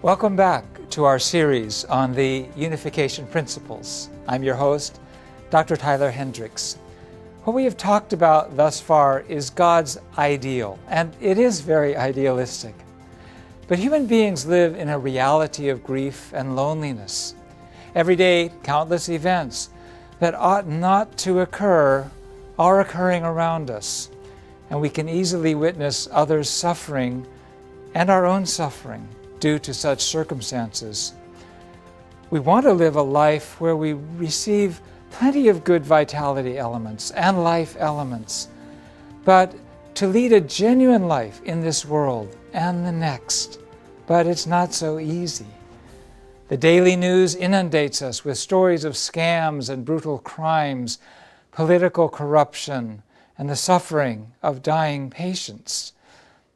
Welcome back to our series on the unification principles. I'm your host, Dr. Tyler Hendricks. What we have talked about thus far is God's ideal, and it is very idealistic. But human beings live in a reality of grief and loneliness. Every day, countless events that ought not to occur are occurring around us, and we can easily witness others suffering and our own suffering due to such circumstances. We want to live a life where we receive plenty of good vitality elements and life elements, but to lead a genuine life in this world and the next. But it's not so easy. The daily news inundates us with stories of scams and brutal crimes, political corruption, and the suffering of dying patients.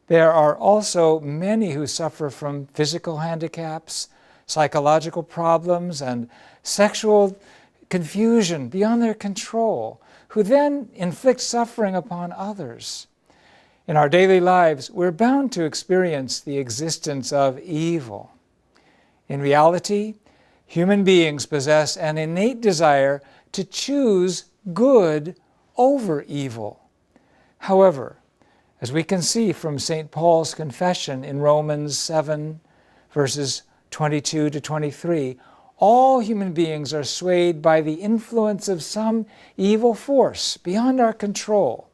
There are also many who suffer from physical handicaps, psychological problems, and sexual confusion beyond their control, who then inflict suffering upon others. In our daily lives, we're bound to experience the existence of evil. In reality, human beings possess an innate desire to choose good over evil. However, as we can see from St. Paul's confession in Romans 7, verses 22 to 23, all human beings are swayed by the influence of some evil force beyond our control.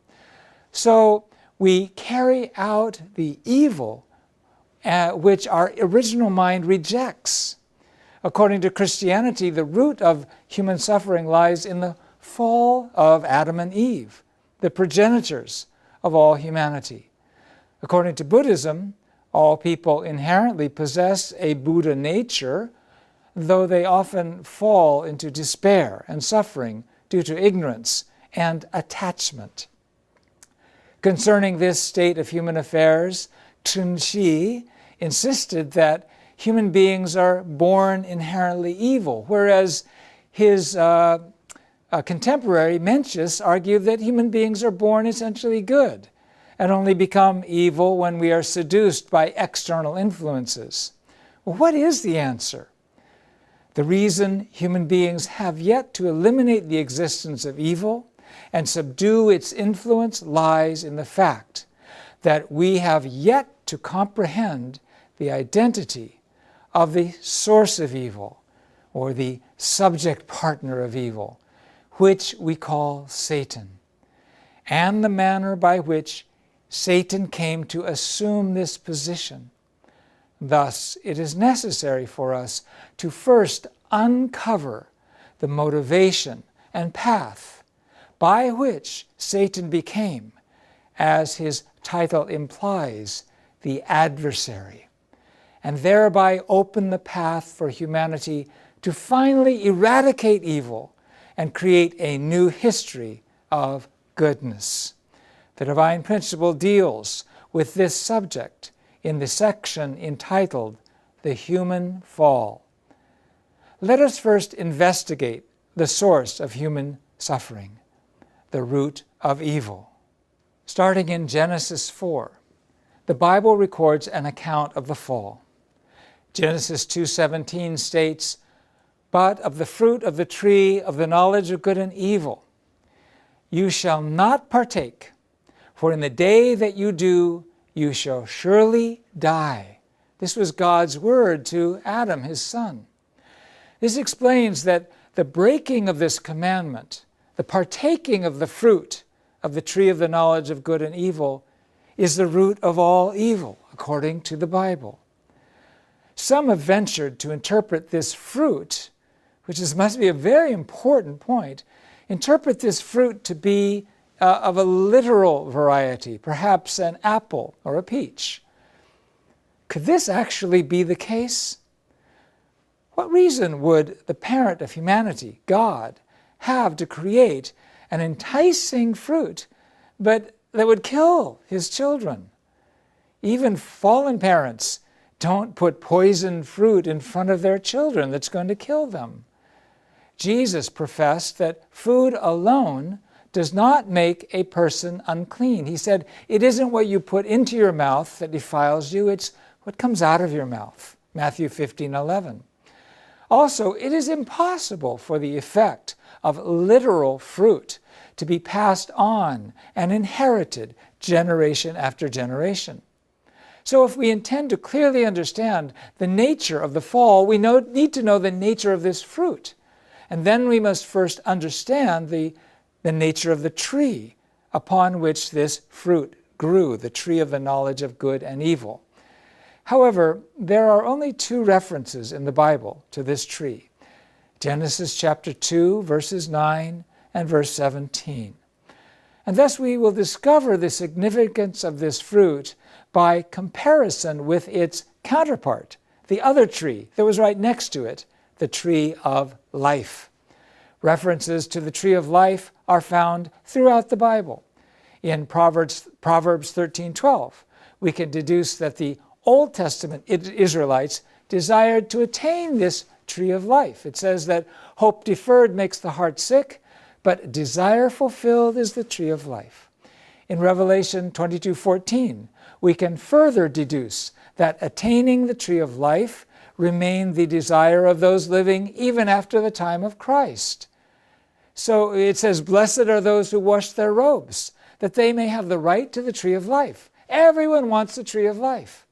So we carry out the evil which our original mind rejects. According to Christianity, the root of human suffering lies in the fall of Adam and Eve, the progenitors of all humanity. According to Buddhism, all people inherently possess a Buddha nature, though they often fall into despair and suffering due to ignorance and attachment. Concerning this state of human affairs, Chun-Shi insisted that human beings are born inherently evil, whereas his contemporary Mencius argued that human beings are born essentially good and only become evil when we are seduced by external influences. Well, what is the answer? The reason human beings have yet to eliminate the existence of evil and subdue its influence lies in the fact that we have yet to comprehend the identity of the source of evil, or the subject partner of evil, which we call Satan, and the manner by which Satan came to assume this position. Thus, it is necessary for us to first uncover the motivation and path by which Satan became, as his title implies, the adversary, and thereby open the path for humanity to finally eradicate evil and create a new history of goodness. The divine principle deals with this subject in the section entitled The Human Fall. Let us first investigate the source of human suffering, the root of evil. Starting in Genesis 4, the Bible records an account of the fall. Genesis 2:17 states, "But of the fruit of the tree of the knowledge of good and evil you shall not partake, for in the day that you do, you shall surely die." This was God's word to Adam, his son. This explains that the breaking of this commandment, the partaking of the fruit of the tree of the knowledge of good and evil, is the root of all evil, according to the Bible. Some have ventured to interpret this fruit, which must be a very important point, interpret this fruit to be of a literal variety, perhaps an apple or a peach. Could this actually be the case? What reason would the parent of humanity, God, have to create an enticing fruit, but that would kill his children? Even fallen parents don't put poisoned fruit in front of their children that's going to kill them. Jesus professed that food alone does not make a person unclean. He said, it isn't what you put into your mouth that defiles you, it's what comes out of your mouth Matthew 15:11. Also, it is impossible for the effect of literal fruit to be passed on and inherited generation after generation. So if we intend to clearly understand the nature of the fall, we need to know the nature of this fruit. And then we must first understand the nature of the tree upon which this fruit grew, the tree of the knowledge of good and evil. However, there are only 2 references in the Bible to this tree. Genesis chapter 2, verses 9 and verse 17. And thus we will discover the significance of this fruit by comparison with its counterpart, the other tree that was right next to it, the tree of life. References to the tree of life are found throughout the Bible. In Proverbs 13:12, we can deduce that the Old Testament Israelites desired to attain this tree of life. It says that hope deferred makes the heart sick, but desire fulfilled is the tree of life. In Revelation 22:14, we can further deduce that attaining the tree of life remained the desire of those living even after the time of Christ. So it says, "Blessed are those who wash their robes, that they may have the right to the tree of life." Everyone wants the tree of life.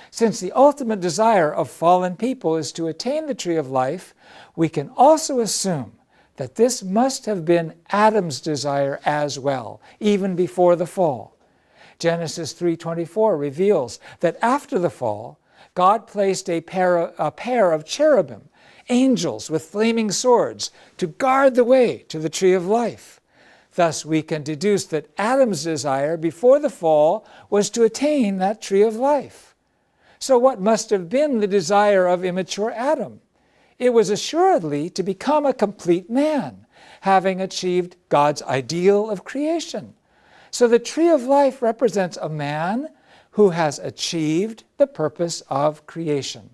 Since the ultimate desire of fallen people is to attain the tree of life, we can also assume that this must have been Adam's desire as well, even before the fall. Genesis 3:24 reveals that after the fall, God placed a pair of cherubim, angels with flaming swords, to guard the way to the tree of life. Thus we can deduce that Adam's desire before the fall was to attain that tree of life. So what must have been the desire of immature Adam? It was assuredly to become a complete man, having achieved God's ideal of creation. So the tree of life represents a man who has achieved the purpose of creation.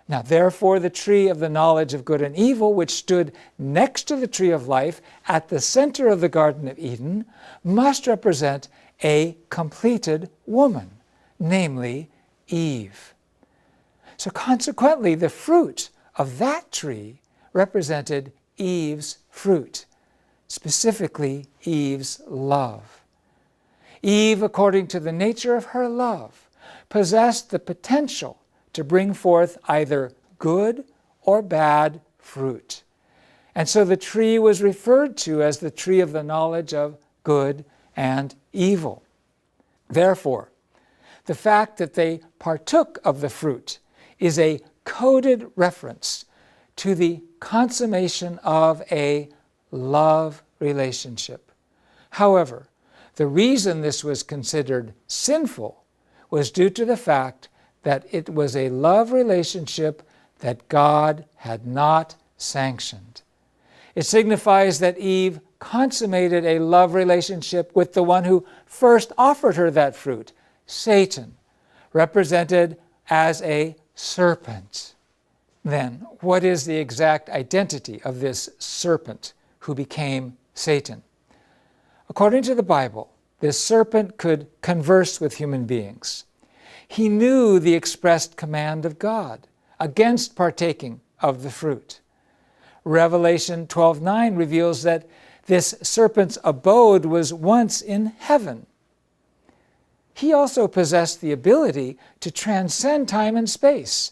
Now, therefore, the tree of the knowledge of good and evil, which stood next to the tree of life at the center of the Garden of Eden, must represent a completed woman, namely Eve. So consequently, the fruit of that tree represented Eve's fruit, specifically Eve's love. Eve, according to the nature of her love, possessed the potential to bring forth either good or bad fruit. And so the tree was referred to as the tree of the knowledge of good and evil. Therefore, the fact that they partook of the fruit is a coded reference to the consummation of a love relationship. However, the reason this was considered sinful was due to the fact that it was a love relationship that God had not sanctioned. It signifies that Eve consummated a love relationship with the one who first offered her that fruit, Satan, represented as a serpent. Then, what is the exact identity of this serpent who became Satan? According to the Bible, this serpent could converse with human beings. He knew the expressed command of God against partaking of the fruit. Revelation 12:9 reveals that this serpent's abode was once in heaven. He also possessed the ability to transcend time and space,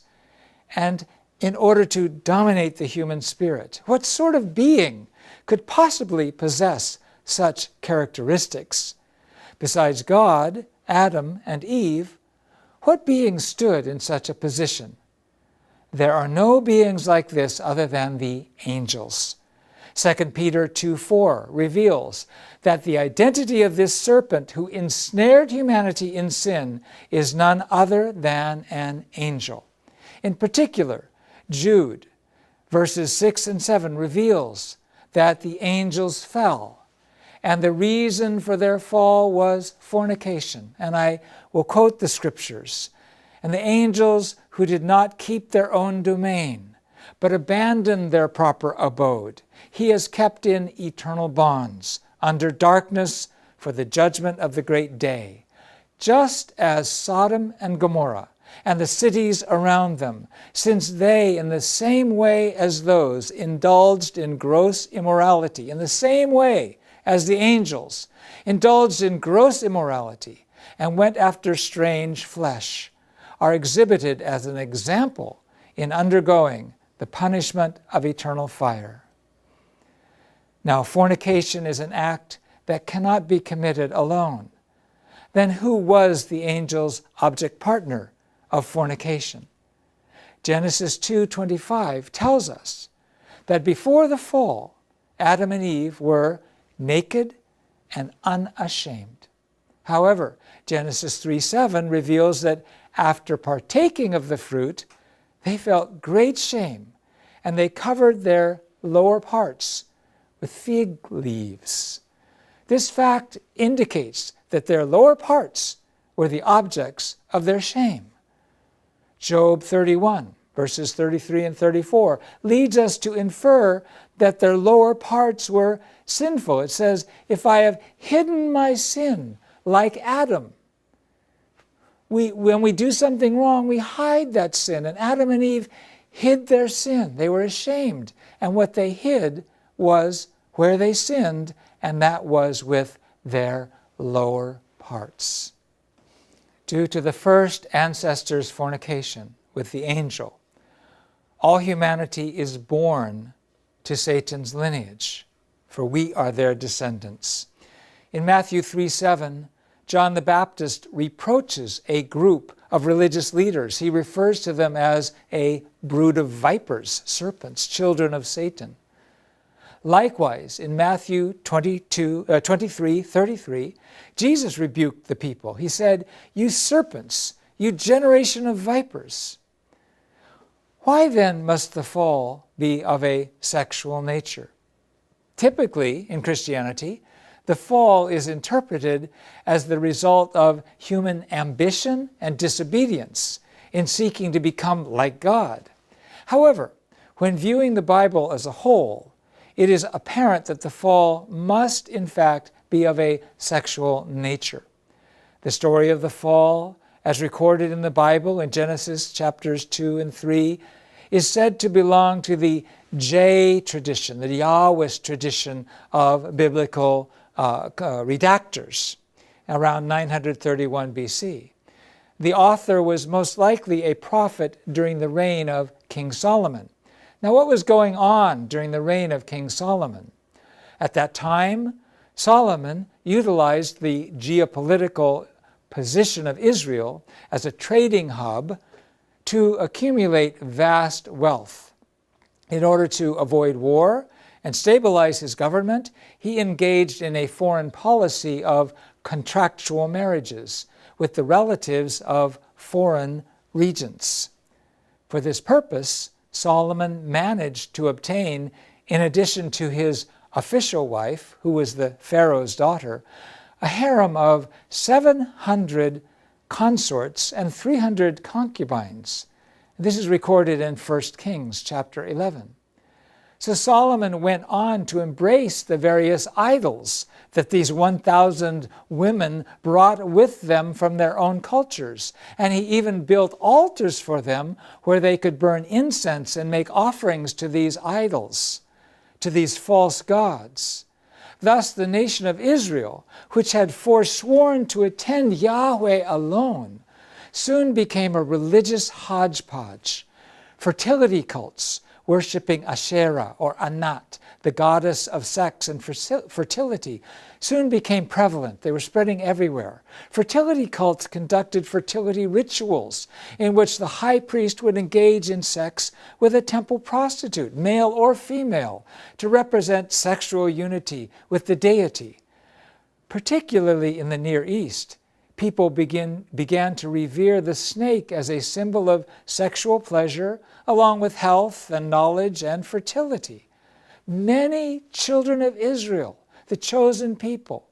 and in order to dominate the human spirit. What sort of being could possibly possess such characteristics? Besides God, Adam, and Eve, what being stood in such a position? There are no beings like this other than the angels. 2 Peter 2:4 reveals that the identity of this serpent who ensnared humanity in sin is none other than an angel. In particular, Jude, verses 6 and 7 reveals that the angels fell, and the reason for their fall was fornication. And I will quote the scriptures. "And the angels who did not keep their own domain, but abandoned their proper abode, he has kept in eternal bonds, under darkness for the judgment of the great day, just as Sodom and Gomorrah and the cities around them, since they, in the same way as those, indulged in gross immorality, in the same way as the angels, indulged in gross immorality, and went after strange flesh, are exhibited as an example in undergoing the punishment of eternal fire. Now, fornication is an act that cannot be committed alone. Then who was the angel's object partner of fornication? Genesis 2:25 tells us that before the fall, Adam and Eve were naked and unashamed. However, Genesis 3:7 reveals that after partaking of the fruit, they felt great shame, and they covered their lower parts with fig leaves. This fact indicates that their lower parts were the objects of their shame. Job 31, verses 33 and 34, leads us to infer that their lower parts were sinful. It says, "If I have hidden my sin like Adam," when we do something wrong, we hide that sin. And Adam and Eve hid their sin. They were ashamed. And what they hid was where they sinned, and that was with their lower parts. Due to the first ancestor's fornication with the angel, all humanity is born to Satan's lineage, for we are their descendants. In Matthew 3:7, John the Baptist reproaches a group of religious leaders. He refers to them as a brood of vipers, serpents, children of Satan. Likewise, in Matthew 23:33, Jesus rebuked the people. He said, "You serpents, you generation of vipers." Why then must the fall be of a sexual nature? Typically, in Christianity, the fall is interpreted as the result of human ambition and disobedience in seeking to become like God. However, when viewing the Bible as a whole, it is apparent that the fall must, in fact, be of a sexual nature. The story of the fall, as recorded in the Bible in Genesis chapters 2 and 3, is said to belong to the J tradition, the Yahwist tradition of biblical redactors, around 931 BC. The author was most likely a prophet during the reign of King Solomon. Now, what was going on during the reign of King Solomon? At that time, Solomon utilized the geopolitical position of Israel as a trading hub to accumulate vast wealth. In order to avoid war and stabilize his government, he engaged in a foreign policy of contractual marriages with the relatives of foreign regents. For this purpose, Solomon managed to obtain, in addition to his official wife, who was the Pharaoh's daughter, a harem of 700 consorts and 300 concubines. This is recorded in 1 Kings chapter 11. So Solomon went on to embrace the various idols that these 1,000 women brought with them from their own cultures. And he even built altars for them where they could burn incense and make offerings to these idols, to these false gods. Thus the nation of Israel, which had forsworn to attend Yahweh alone, soon became a religious hodgepodge. Fertility cults, worshipping Asherah or Anat, the goddess of sex and fertility, soon became prevalent. They were spreading everywhere. Fertility cults conducted fertility rituals in which the high priest would engage in sex with a temple prostitute, male or female, to represent sexual unity with the deity. Particularly in the Near East, people began to revere the snake as a symbol of sexual pleasure, along with health and knowledge and fertility. Many children of Israel, the chosen people,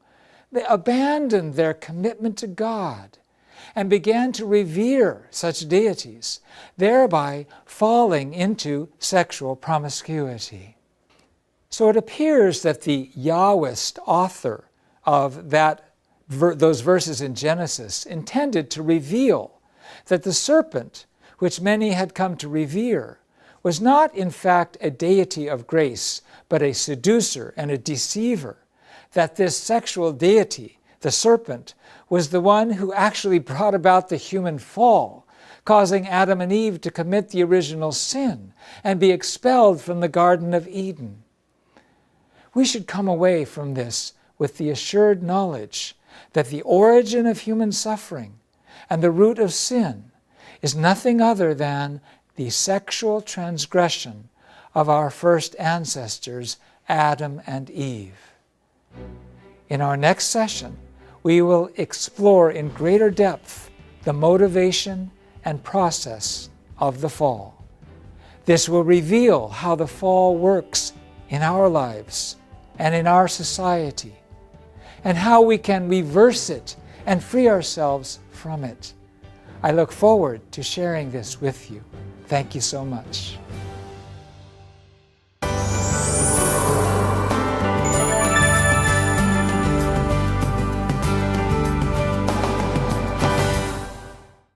they abandoned their commitment to God and began to revere such deities, thereby falling into sexual promiscuity. So it appears that the Yahwist author of those verses in Genesis intended to reveal that the serpent, which many had come to revere, was not in fact a deity of grace, but a seducer and a deceiver, that this sexual deity, the serpent, was the one who actually brought about the human fall, causing Adam and Eve to commit the original sin and be expelled from the Garden of Eden. We should come away from this with the assured knowledge that the origin of human suffering and the root of sin is nothing other than the sexual transgression of our first ancestors, Adam and Eve. In our next session, we will explore in greater depth the motivation and process of the fall. This will reveal how the fall works in our lives and in our society, and how we can reverse it and free ourselves from it. I look forward to sharing this with you. Thank you so much.